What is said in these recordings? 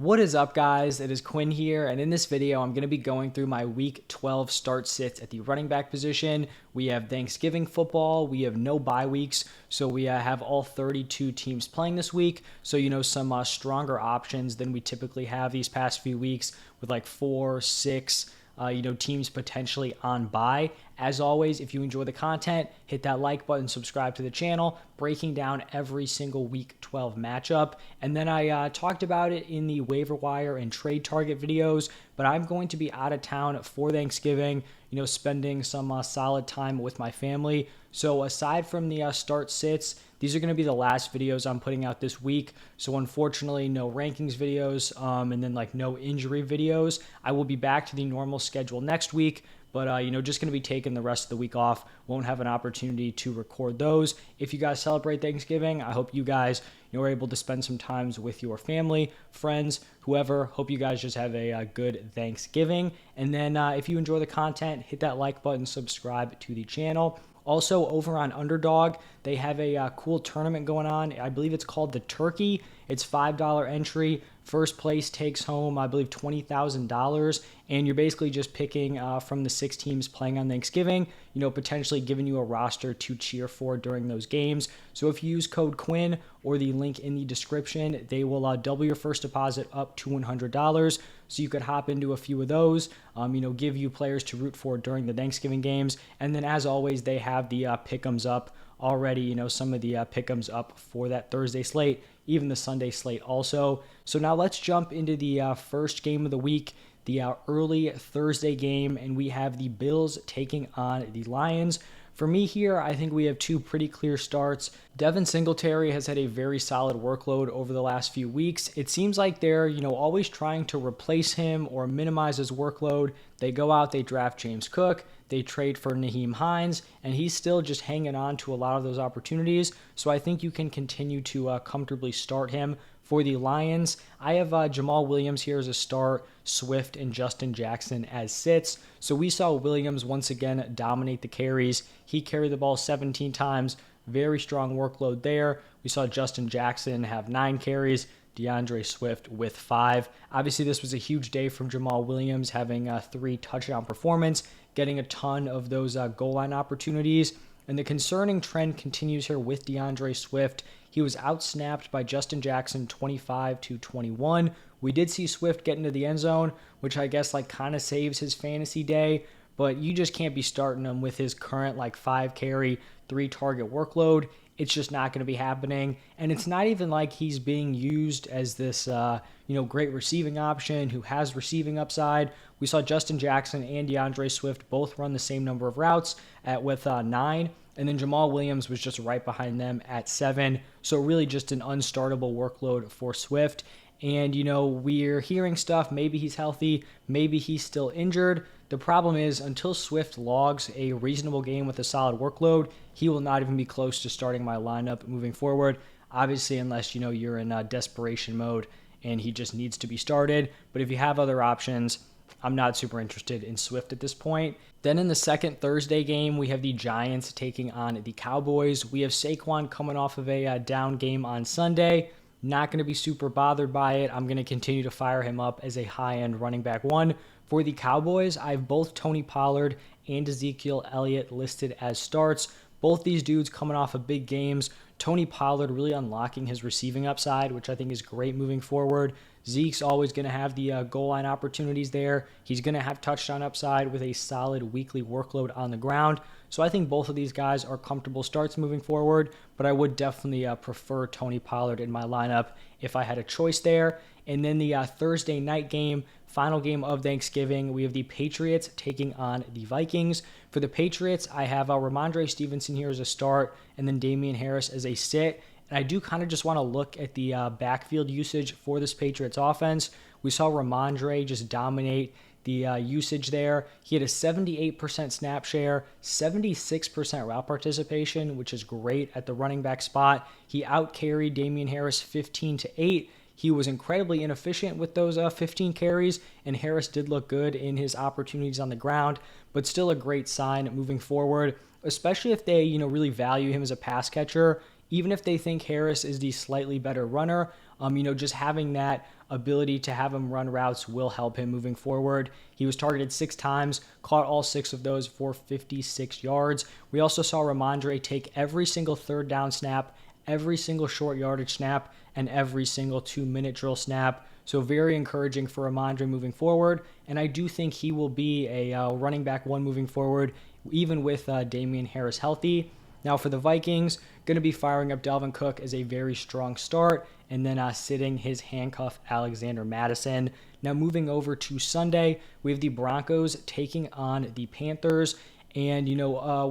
What is up, guys? It is Quinn here, and in this video, I'm going to be going through my Week 12 start sits at the running back position. We have Thanksgiving football. We have no bye weeks, so we have all 32 teams playing this week. So, some stronger options than we typically have these past few weeks with like 4, 6, teams potentially on bye. As always, if you enjoy the content, hit that like button, subscribe to the channel, breaking down every single Week 12 matchup. And then I talked about it in the waiver wire and trade target videos, but I'm going to be out of town for Thanksgiving, spending some solid time with my family. So aside from the start sits, these are going to be the last videos I'm putting out this week. So unfortunately, no rankings videos, and then no injury videos. I will be back to the normal schedule next week, but just going to be taking the rest of the week off. Won't have an opportunity to record those. If you guys celebrate Thanksgiving, I hope you guys are able to spend some times with your family, friends, whoever. Hope you guys just have a good Thanksgiving. And then if you enjoy the content, hit that like button, subscribe to the channel. Also, over on Underdog, they have a cool tournament going on. I believe it's called the Turkey. It's $5 entry. First place takes home, I believe, $20,000. And you're basically just picking from the 6 teams playing on Thanksgiving, potentially giving you a roster to cheer for during those games. So if you use code Quinn or the link in the description, they will double your first deposit up to $100. So you could hop into a few of those, give you players to root for during the Thanksgiving games. And then as always, they have the pick'ems up already, some of the pick'ems up for that Thursday slate, even the Sunday slate also. So now let's jump into the first game of the week, the early Thursday game, and we have the Bills taking on the Lions. For me here, I think we have 2 pretty clear starts. Devin Singletary has had a very solid workload over the last few weeks. It seems like they're, always trying to replace him or minimize his workload. They go out, they draft James Cook, they trade for Nyheim Hines, and he's still just hanging on to a lot of those opportunities. So I think you can continue to comfortably start him. For the Lions, I have Jamal Williams here as a start, Swift and Justin Jackson as sits. So we saw Williams once again dominate the carries. He carried the ball 17 times, very strong workload there. We saw Justin Jackson have 9 carries, DeAndre Swift with 5. Obviously, this was a huge day from Jamal Williams, having a 3 touchdown performance, getting a ton of those goal line opportunities. And the concerning trend continues here with DeAndre Swift. He was outsnapped by Justin Jackson 25-21. We did see Swift get into the end zone, which I guess kind of saves his fantasy day, but you just can't be starting him with his current 5 carry, 3 target workload. It's just not going to be happening. And it's not even like he's being used as this, great receiving option who has receiving upside. We saw Justin Jackson and DeAndre Swift both run the same number of routes with 9. And then Jamal Williams was just right behind them at 7. So really just an unstartable workload for Swift. And, we're hearing stuff. Maybe he's healthy. Maybe he's still injured. The problem is until Swift logs a reasonable game with a solid workload, he will not even be close to starting my lineup moving forward. Obviously, unless, you're in desperation mode and he just needs to be started. But if you have other options, I'm not super interested in Swift at this point. Then in the second Thursday game, we have the Giants taking on the Cowboys. We have Saquon coming off of a down game on Sunday. Not going to be super bothered by it. I'm going to continue to fire him up as a high-end running back 1. For the Cowboys, I have both Tony Pollard and Ezekiel Elliott listed as starts. Both these dudes coming off of big games. Tony Pollard really unlocking his receiving upside, which I think is great moving forward. Zeke's always going to have the goal line opportunities there. He's going to have touchdown upside with a solid weekly workload on the ground. So I think both of these guys are comfortable starts moving forward, but I would definitely prefer Tony Pollard in my lineup if I had a choice there. And then the Thursday night game, final game of Thanksgiving, we have the Patriots taking on the Vikings. For the Patriots, I have Ramondre Stevenson here as a start, and then Damian Harris as a sit. And I do kind of just want to look at the backfield usage for this Patriots offense. We saw Ramondre just dominate the usage there. He had a 78% snap share, 76% route participation, which is great at the running back spot. He outcarried Damian Harris 15-8. He was incredibly inefficient with those 15 carries, and Harris did look good in his opportunities on the ground, but still a great sign moving forward, especially if they, really value him as a pass catcher. Even if they think Harris is the slightly better runner, Just having that ability to have him run routes will help him moving forward. He was targeted 6 times, caught all 6 of those for 56 yards. We also saw Ramondre take every single third down snap, every single short yardage snap, and every single 2-minute drill snap. So very encouraging for Ramondre moving forward. And I do think he will be a running back 1 moving forward, even with Damian Harris healthy. Now for the Vikings, going to be firing up Dalvin Cook as a very strong start, and then sitting his handcuff Alexander Mattison. Now moving over to Sunday, we have the Broncos taking on the Panthers. And,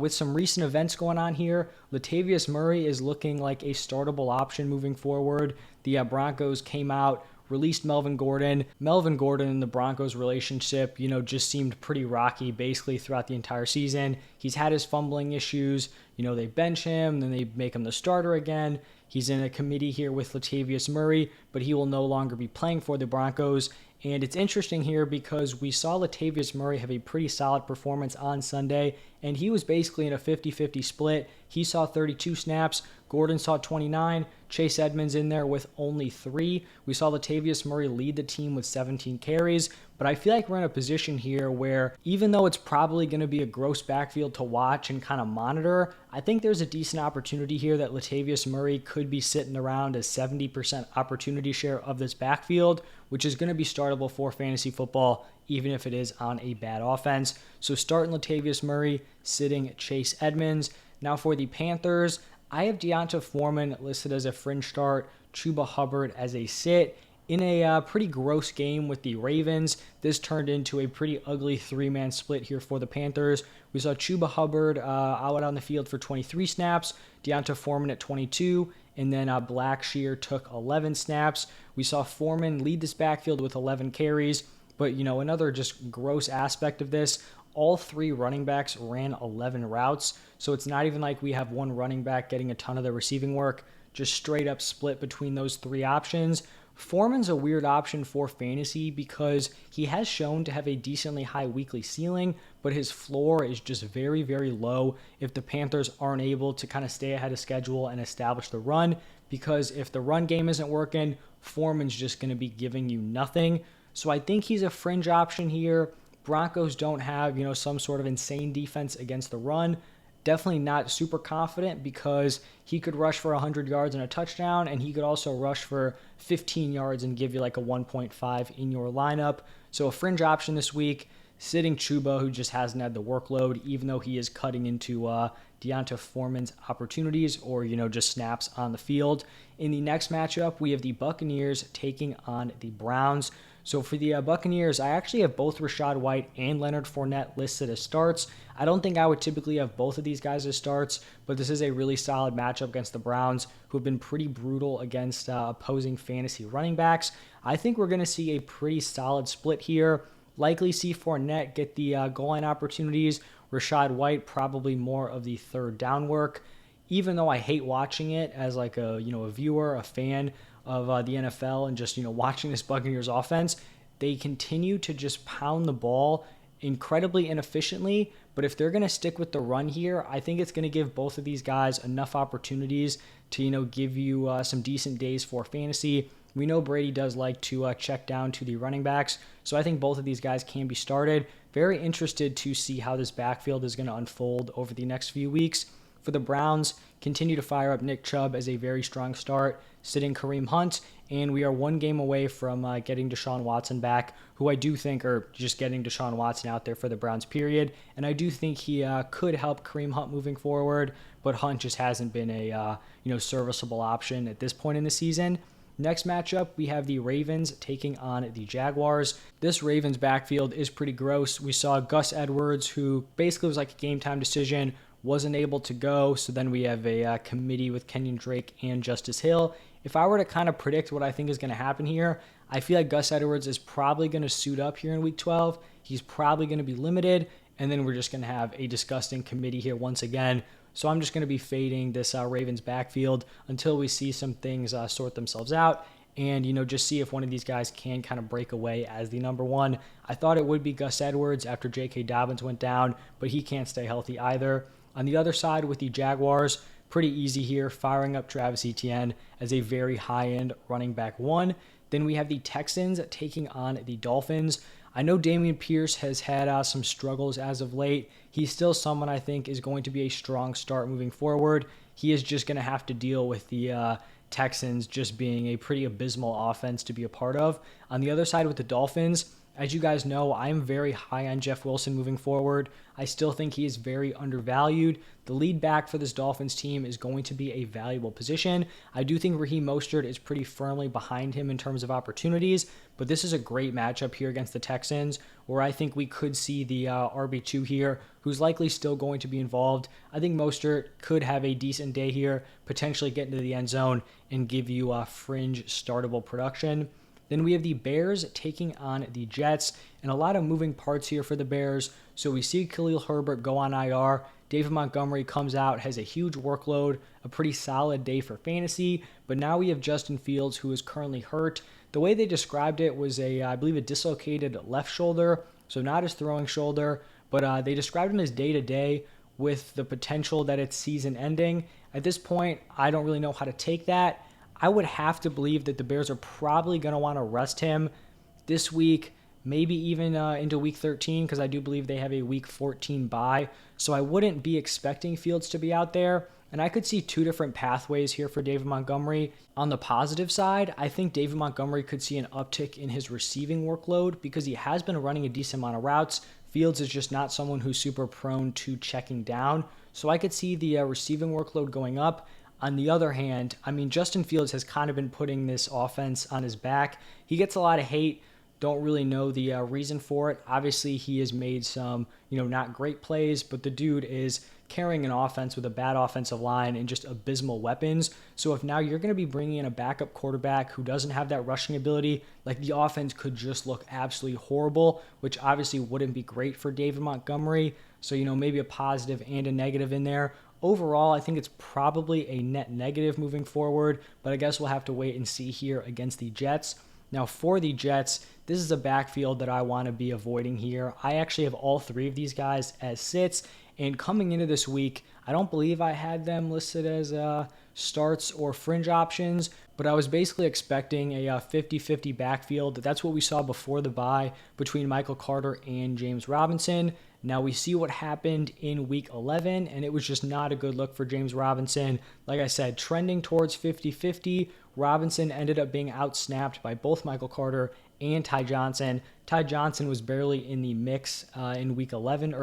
with some recent events going on here, Latavius Murray is looking like a startable option moving forward. The Broncos came out, released Melvin Gordon. Melvin Gordon and the Broncos relationship, just seemed pretty rocky basically throughout the entire season. He's had his fumbling issues. They bench him, then they make him the starter again. He's in a committee here with Latavius Murray, but he will no longer be playing for the Broncos. And it's interesting here because we saw Latavius Murray have a pretty solid performance on Sunday, and he was basically in a 50-50 split. He saw 32 snaps, Gordon saw 29, Chase Edmonds in there with only 3. We saw Latavius Murray lead the team with 17 carries, but I feel like we're in a position here where even though it's probably going to be a gross backfield to watch and kind of monitor, I think there's a decent opportunity here that Latavius Murray could be sitting around a 70% opportunity share of this backfield, which is going to be startable for fantasy football, even if it is on a bad offense. So starting Latavius Murray, sitting Chase Edmonds. Now for the Panthers, I have Deonta Foreman listed as a fringe start, Chuba Hubbard as a sit. In a pretty gross game with the Ravens, this turned into a pretty ugly 3-man split here for the Panthers. We saw Chuba Hubbard out on the field for 23 snaps, Deonta Foreman at 22, and then Blackshear took 11 snaps. We saw Foreman lead this backfield with 11 carries, but another just gross aspect of this, all 3 running backs ran 11 routes, so it's not even like we have one running back getting a ton of the receiving work, just straight up split between those 3 options. Foreman's a weird option for fantasy because he has shown to have a decently high weekly ceiling, but his floor is just very, very low if the Panthers aren't able to kind of stay ahead of schedule and establish the run, because if the run game isn't working, Foreman's just going to be giving you nothing. So I think he's a fringe option here. Broncos don't have, some sort of insane defense against the run. Definitely not super confident because he could rush for 100 yards and a touchdown, and he could also rush for 15 yards and give you like a 1.5 in your lineup. So a fringe option this week, sitting Chuba, who just hasn't had the workload, even though he is cutting into Deonta Foreman's opportunities or, just snaps on the field. In the next matchup, we have the Buccaneers taking on the Browns. So for the Buccaneers, I actually have both Rachaad White and Leonard Fournette listed as starts. I don't think I would typically have both of these guys as starts, but this is a really solid matchup against the Browns, who have been pretty brutal against opposing fantasy running backs. I think we're going to see a pretty solid split here. Likely see Fournette get the goal line opportunities. Rachaad White probably more of the third down work. Even though I hate watching it as like a viewer, a fan of the NFL and just watching this Buccaneers offense, they continue to just pound the ball incredibly inefficiently. But if they're going to stick with the run here, I think it's going to give both of these guys enough opportunities to give you some decent days for fantasy. We know Brady does like to check down to the running backs, so I think both of these guys can be started. Very interested to see how this backfield is going to unfold over the next few weeks. For the Browns, continue to fire up Nick Chubb as a very strong start, sitting Kareem Hunt, and we are one game away from getting Deshaun Watson back, who I do think are just getting Deshaun Watson out there for the Browns, period. And I do think he could help Kareem Hunt moving forward, but Hunt just hasn't been a serviceable option at this point in the season. Next matchup, we have the Ravens taking on the Jaguars. This Ravens backfield is pretty gross. We saw Gus Edwards, who basically was like a game-time decision, wasn't able to go. So then we have a committee with Kenyon Drake and Justice Hill. If I were to kind of predict what I think is going to happen here, I feel like Gus Edwards is probably going to suit up here in Week 12. He's probably going to be limited, and then we're just going to have a disgusting committee here once again. So I'm just going to be fading this Ravens backfield until we see some things sort themselves out and, just see if one of these guys can kind of break away as the number one. I thought it would be Gus Edwards after J.K. Dobbins went down, but he can't stay healthy either. On the other side with the Jaguars, pretty easy here, firing up Travis Etienne as a very high-end running back 1. Then we have the Texans taking on the Dolphins. I know Dameon Pierce has had some struggles as of late. He's still someone I think is going to be a strong start moving forward. He is just going to have to deal with the Texans just being a pretty abysmal offense to be a part of. On the other side with the Dolphins, as you guys know, I'm very high on Jeff Wilson moving forward. I still think he is very undervalued. The lead back for this Dolphins team is going to be a valuable position. I do think Raheem Mostert is pretty firmly behind him in terms of opportunities, but this is a great matchup here against the Texans, where I think we could see the RB2 here, who's likely still going to be involved. I think Mostert could have a decent day here, potentially get into the end zone and give you a fringe startable production. Then we have the Bears taking on the Jets, and a lot of moving parts here for the Bears. So we see Khalil Herbert go on IR. David Montgomery comes out, has a huge workload, a pretty solid day for fantasy. But now we have Justin Fields, who is currently hurt. The way they described it was I believe, a dislocated left shoulder, so not his throwing shoulder. But they described him as day-to-day with the potential that it's season ending. At this point, I don't really know how to take that. I would have to believe that the Bears are probably going to want to rest him this week, maybe even into week 13, because I do believe they have a week 14 bye. So I wouldn't be expecting Fields to be out there. And I could see two different pathways here for David Montgomery. On the positive side, I think David Montgomery could see an uptick in his receiving workload because he has been running a decent amount of routes. Fields is just not someone who's super prone to checking down. So I could see the receiving workload going up. On the other hand, I mean, Justin Fields has kind of been putting this offense on his back. He gets a lot of hate. Don't really know the reason for it. Obviously, he has made some, not great plays, but the dude is carrying an offense with a bad offensive line and just abysmal weapons. So if now you're going to be bringing in a backup quarterback who doesn't have that rushing ability, like the offense could just look absolutely horrible, which obviously wouldn't be great for David Montgomery. So, maybe a positive and a negative in there. Overall, I think it's probably a net negative moving forward, but I guess we'll have to wait and see here against the Jets. Now, for the Jets, this is a backfield that I want to be avoiding here. I actually have all three of these guys as sits, and coming into this week, I don't believe I had them listed as starts or fringe options, but I was basically expecting a 50-50 backfield. That's what we saw before the bye between Michael Carter and James Robinson. Now we see what happened in week 11, and it was just not a good look for James Robinson. Like I said, trending towards 50-50. Robinson ended up being outsnapped by both Michael Carter and Ty Johnson. Ty Johnson was barely in the mix in week 11,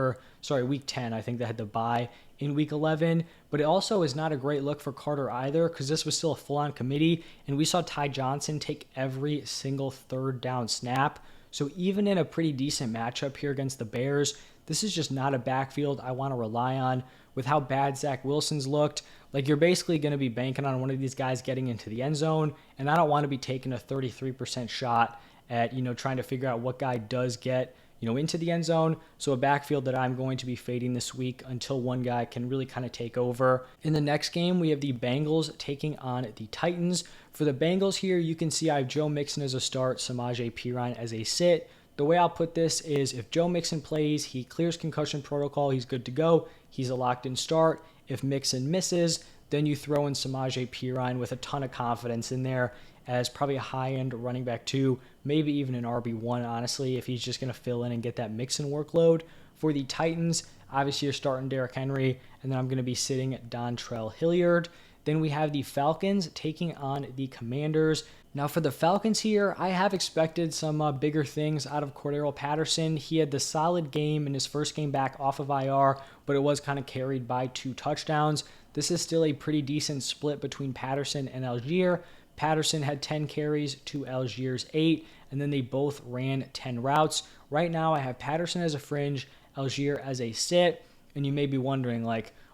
week 10. I think they had the bye in week 11. But it also is not a great look for Carter either, because this was still a full-on committee, and we saw Ty Johnson take every single third down snap. So even in a pretty decent matchup here against the Bears, this is just not a backfield I want to rely on. With how bad Zach Wilson's looked, like you're basically going to be banking on one of these guys getting into the end zone, and I don't want to be taking a 33% shot at, trying to figure out what guy does get, into the end zone. So a backfield that I'm going to be fading this week until one guy can really kind of take over. In the next game, we have the Bengals taking on the Titans. For the Bengals here, you can see I have Joe Mixon as a start, Samaje Perine as a sit. The way I'll put this is if Joe Mixon plays, he clears concussion protocol, he's good to go. He's a locked-in start. If Mixon misses, then you throw in Samaje Perine with a ton of confidence in there as probably a high-end running back 2, maybe even an RB1, honestly, if he's just going to fill in and get that Mixon workload. For the Titans, obviously you're starting Derrick Henry, and then I'm going to be sitting Dontrell Hilliard. Then we have the Falcons taking on the Commanders. Now for the Falcons here, I have expected some bigger things out of Cordero Patterson. He had the solid game in his first game back off of IR, but it was kind of carried by 2 touchdowns. This is still a pretty decent split between Patterson and Algier. Patterson had 10 carries to Algier's 8, and then they both ran 10 routes. Right now I have Patterson as a fringe, Algier as a sit, and you may be wondering,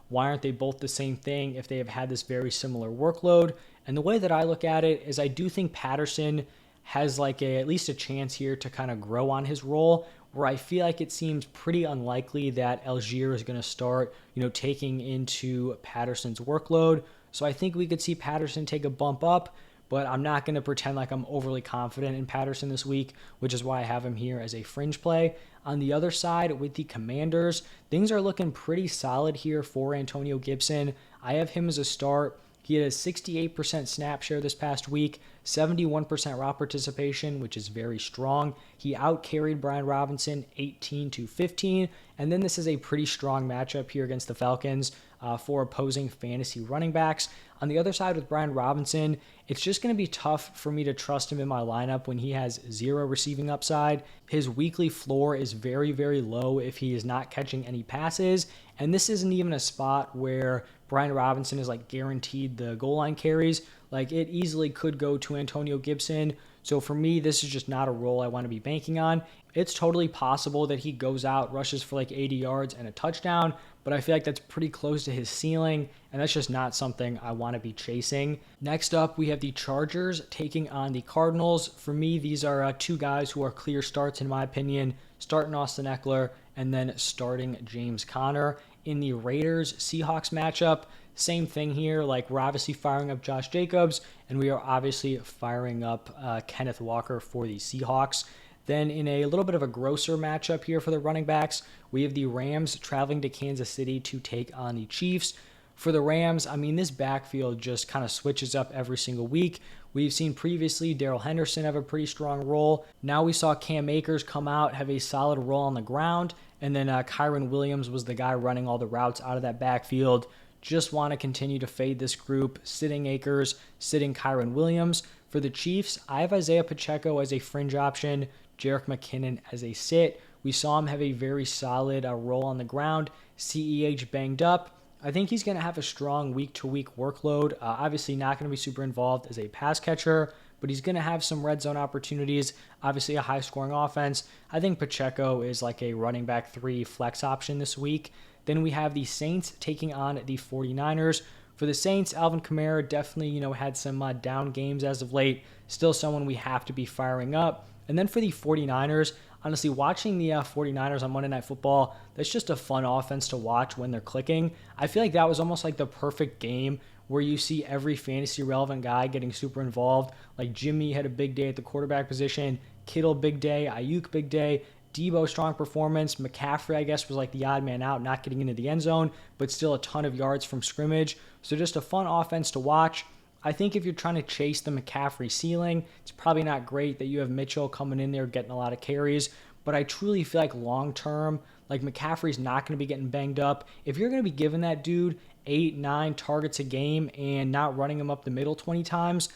why aren't they both the same thing if they have had this very similar workload? And the way that I look at it is I do think Patterson has at least a chance here to kind of grow on his role, where I feel like it seems pretty unlikely that Algier is going to start, taking into Patterson's workload. So I think we could see Patterson take a bump up, but I'm not going to pretend like I'm overly confident in Patterson this week, which is why I have him here as a fringe play. On the other side, with the Commanders, things are looking pretty solid here for Antonio Gibson. I have him as a start. He had a 68% snap share this past week, 71% route participation, which is very strong. He out-carried Brian Robinson 18-15, and then this is a pretty strong matchup here against the Falcons for opposing fantasy running backs. On the other side with Brian Robinson, it's just going to be tough for me to trust him in my lineup when he has zero receiving upside. His weekly floor is very, very low if he is not catching any passes, and this isn't even a spot where Brian Robinson is like guaranteed the goal line carries. Like it easily could go to Antonio Gibson. So for me, this is just not a role I want to be banking on. It's totally possible that he goes out, rushes for like 80 yards and a touchdown, but I feel like that's pretty close to his ceiling, and that's just not something I want to be chasing. Next up, we have the Chargers taking on the Cardinals. For me, these are two guys who are clear starts in my opinion, starting Austin Eckler and then starting James Conner. In the Raiders-Seahawks matchup, same thing here. Like we're obviously firing up Josh Jacobs, and we are obviously firing up Kenneth Walker for the Seahawks. Then in a little bit of a grosser matchup here for the running backs, we have the Rams traveling to Kansas City to take on the Chiefs. For the Rams, I mean, this backfield just kind of switches up every single week. We've seen previously Darrell Henderson have a pretty strong role. Now we saw Cam Akers come out, have a solid role on the ground, and then Kyron Williams was the guy running all the routes out of that backfield. Just want to continue to fade this group, sitting Akers, sitting Kyron Williams. For the Chiefs, I have Isaiah Pacheco as a fringe option, Jerick McKinnon as a sit. We saw him have a very solid role on the ground. CEH banged up. I think he's going to have a strong week-to-week workload. Obviously not going to be super involved as a pass catcher, but he's going to have some red zone opportunities. Obviously a high-scoring offense. I think Pacheco is like a running back 3 flex option this week. Then we have the Saints taking on the 49ers. For the Saints, Alvin Kamara definitely, had some down games as of late. Still someone we have to be firing up. And then for the 49ers, honestly, watching the 49ers on Monday Night Football, that's just a fun offense to watch when they're clicking. I feel like that was almost like the perfect game where you see every fantasy-relevant guy getting super involved. Like Jimmy had a big day at the quarterback position, Kittle big day, Ayuk big day, Debo strong performance, McCaffrey I guess was like the odd man out, not getting into the end zone, but still a ton of yards from scrimmage. So just a fun offense to watch. I think if you're trying to chase the McCaffrey ceiling, it's probably not great that you have Mitchell coming in there getting a lot of carries, but I truly feel like long-term, like McCaffrey's not going to be getting banged up. If you're going to be giving that dude 8-9 targets a game and not running him up the middle 20 times,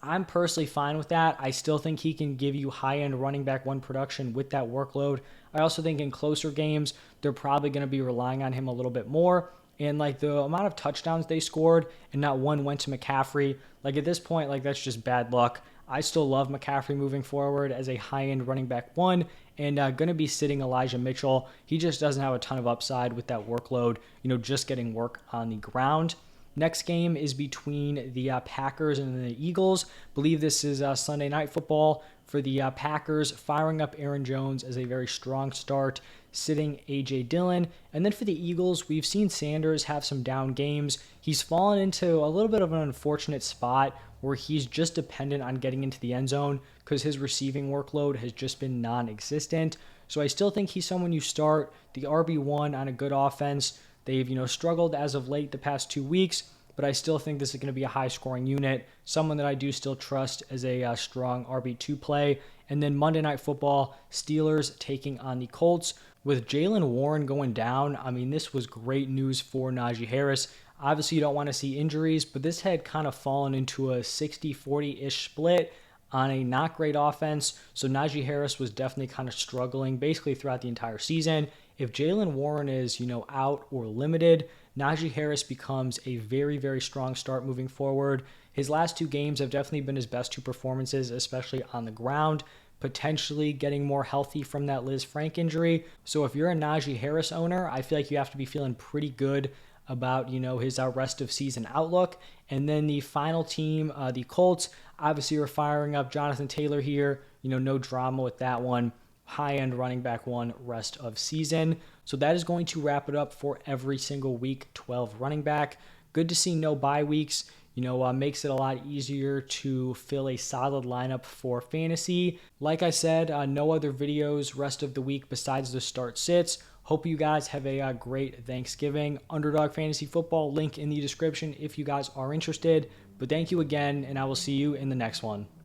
I'm personally fine with that. I still think he can give you high-end running back 1 production with that workload. I also think in closer games, they're probably going to be relying on him a little bit more. And like the amount of touchdowns they scored and not one went to McCaffrey, like at this point, like that's just bad luck. I still love McCaffrey moving forward as a high-end running back 1 and going to be sitting Elijah Mitchell. He just doesn't have a ton of upside with that workload, just getting work on the ground. Next game is between the Packers and the Eagles. Believe this is Sunday Night Football. For the Packers, firing up Aaron Jones as a very strong start, sitting A.J. Dillon. And then for the Eagles, we've seen Sanders have some down games. He's fallen into a little bit of an unfortunate spot where he's just dependent on getting into the end zone because his receiving workload has just been non-existent. So I still think he's someone you start. The RB1 on a good offense. They've, struggled as of late the past 2 weeks, but I still think this is going to be a high-scoring unit, someone that I do still trust as a strong RB2 play. And then Monday Night Football, Steelers taking on the Colts. With Jaylen Warren going down, I mean, this was great news for Najee Harris. Obviously, you don't want to see injuries, but this had kind of fallen into a 60-40-ish split on a not great offense. So Najee Harris was definitely kind of struggling basically throughout the entire season. If Jaylen Warren is, out or limited, Najee Harris becomes a very, very strong start moving forward. His last 2 games have definitely been his best 2 performances, especially on the ground, potentially getting more healthy from that Liz Frank injury. So if you're a Najee Harris owner, I feel like you have to be feeling pretty good about, his rest of season outlook. And then the final team, the Colts, obviously are firing up Jonathan Taylor here. No drama with that one. High-end running back 1 rest of season. So that is going to wrap it up for every single week 12 running back. Good to see no bye weeks. makes it a lot easier to fill a solid lineup for fantasy. Like I said, no other videos rest of the week besides the start sits. Hope you guys have a great Thanksgiving. Underdog Fantasy Football, link in the description if you guys are interested. But thank you again, and I will see you in the next one.